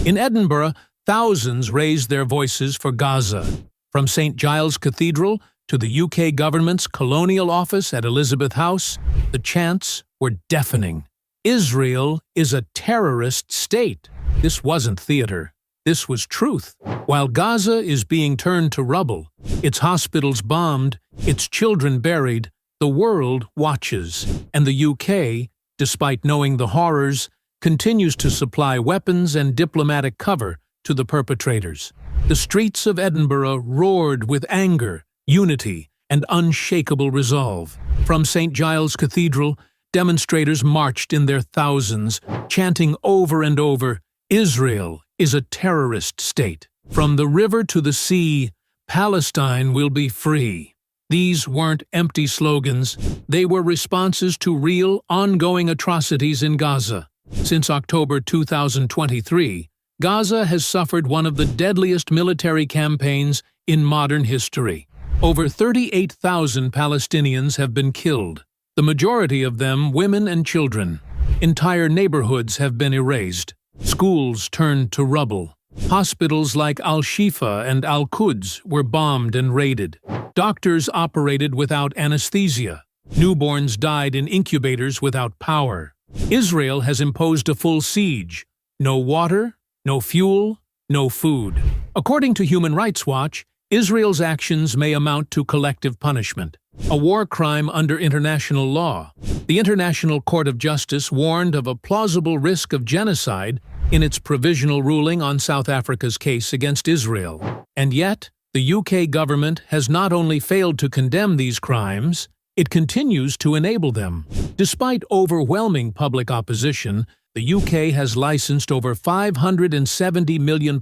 In Edinburgh, thousands raised their voices for Gaza. From St Giles Cathedral to the UK government's colonial office at Elizabeth House, the chants were deafening. Israel is a terrorist state. This wasn't theater. This was truth. While Gaza is being turned to rubble, its hospitals bombed, its children buried, the world watches. And the UK, despite knowing the horrors, continues to supply weapons and diplomatic cover to the perpetrators. The streets of Edinburgh roared with anger, unity, and unshakable resolve. From St Giles Cathedral, demonstrators marched in their thousands, chanting over and over, "Israel is a terrorist state. From the river to the sea, Palestine will be free." These weren't empty slogans, they were responses to real, ongoing atrocities in Gaza. Since October 2023, Gaza has suffered one of the deadliest military campaigns in modern history. Over 38,000 Palestinians have been killed, the majority of them women and children. Entire neighborhoods have been erased. Schools turned to rubble. Hospitals like Al-Shifa and Al-Quds were bombed and raided. Doctors operated without anesthesia. Newborns died in incubators without power. Israel has imposed a full siege. No water, no fuel, no food. According to Human Rights Watch, Israel's actions may amount to collective punishment, a war crime under international law. The International Court of Justice warned of a plausible risk of genocide in its provisional ruling on South Africa's case against Israel. And yet, the UK government has not only failed to condemn these crimes, it continues to enable them. Despite overwhelming public opposition, the UK has licensed over £570 million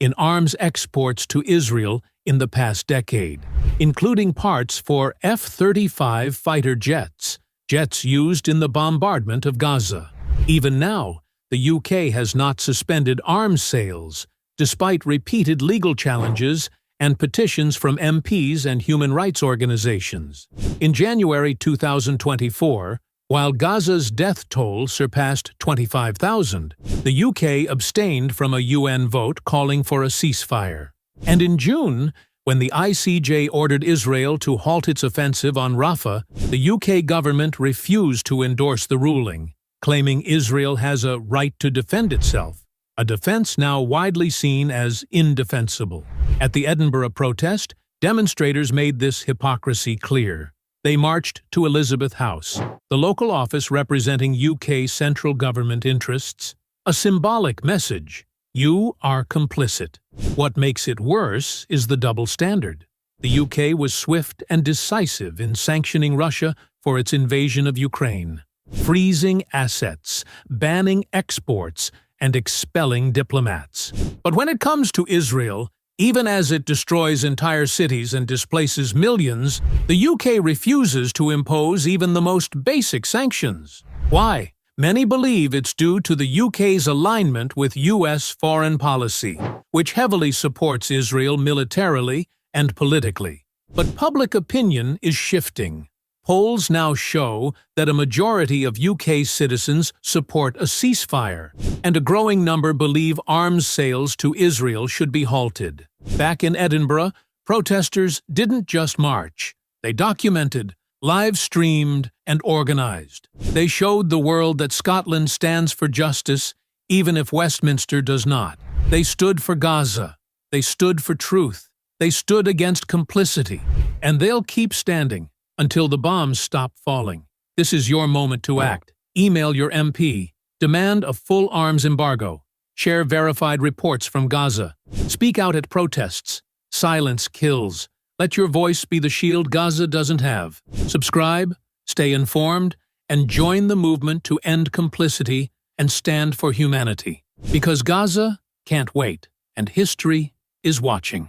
in arms exports to Israel in the past decade, including parts for F-35 fighter jets, jets used in the bombardment of Gaza. Even now, the UK has not suspended arms sales, despite repeated legal challenges and petitions from MPs and human rights organizations. In January 2024, while Gaza's death toll surpassed 25,000, the UK abstained from a UN vote calling for a ceasefire. And in June, when the ICJ ordered Israel to halt its offensive on Rafah, the UK government refused to endorse the ruling, claiming Israel has a right to defend itself, a defense now widely seen as indefensible. At the Edinburgh protest, demonstrators made this hypocrisy clear. They marched to Elizabeth House, the local office representing UK central government interests. A symbolic message: you are complicit. What makes it worse is the double standard. The UK was swift and decisive in sanctioning Russia for its invasion of Ukraine, freezing assets, banning exports, and expelling diplomats. But when it comes to Israel, even as it destroys entire cities and displaces millions, the UK refuses to impose even the most basic sanctions. Why? Many believe it's due to the UK's alignment with US foreign policy, which heavily supports Israel militarily and politically. But public opinion is shifting. Polls now show that a majority of UK citizens support a ceasefire, and a growing number believe arms sales to Israel should be halted. Back in Edinburgh, protesters didn't just march. They documented, live-streamed, and organized. They showed the world that Scotland stands for justice, even if Westminster does not. They stood for Gaza. They stood for truth. They stood against complicity. And they'll keep standing until the bombs stop falling. This is your moment to act. Email your MP. Demand a full arms embargo. Share verified reports from Gaza. Speak out at protests. Silence kills. Let your voice be the shield Gaza doesn't have. Subscribe, stay informed, and join the movement to end complicity and stand for humanity. Because Gaza can't wait, and history is watching.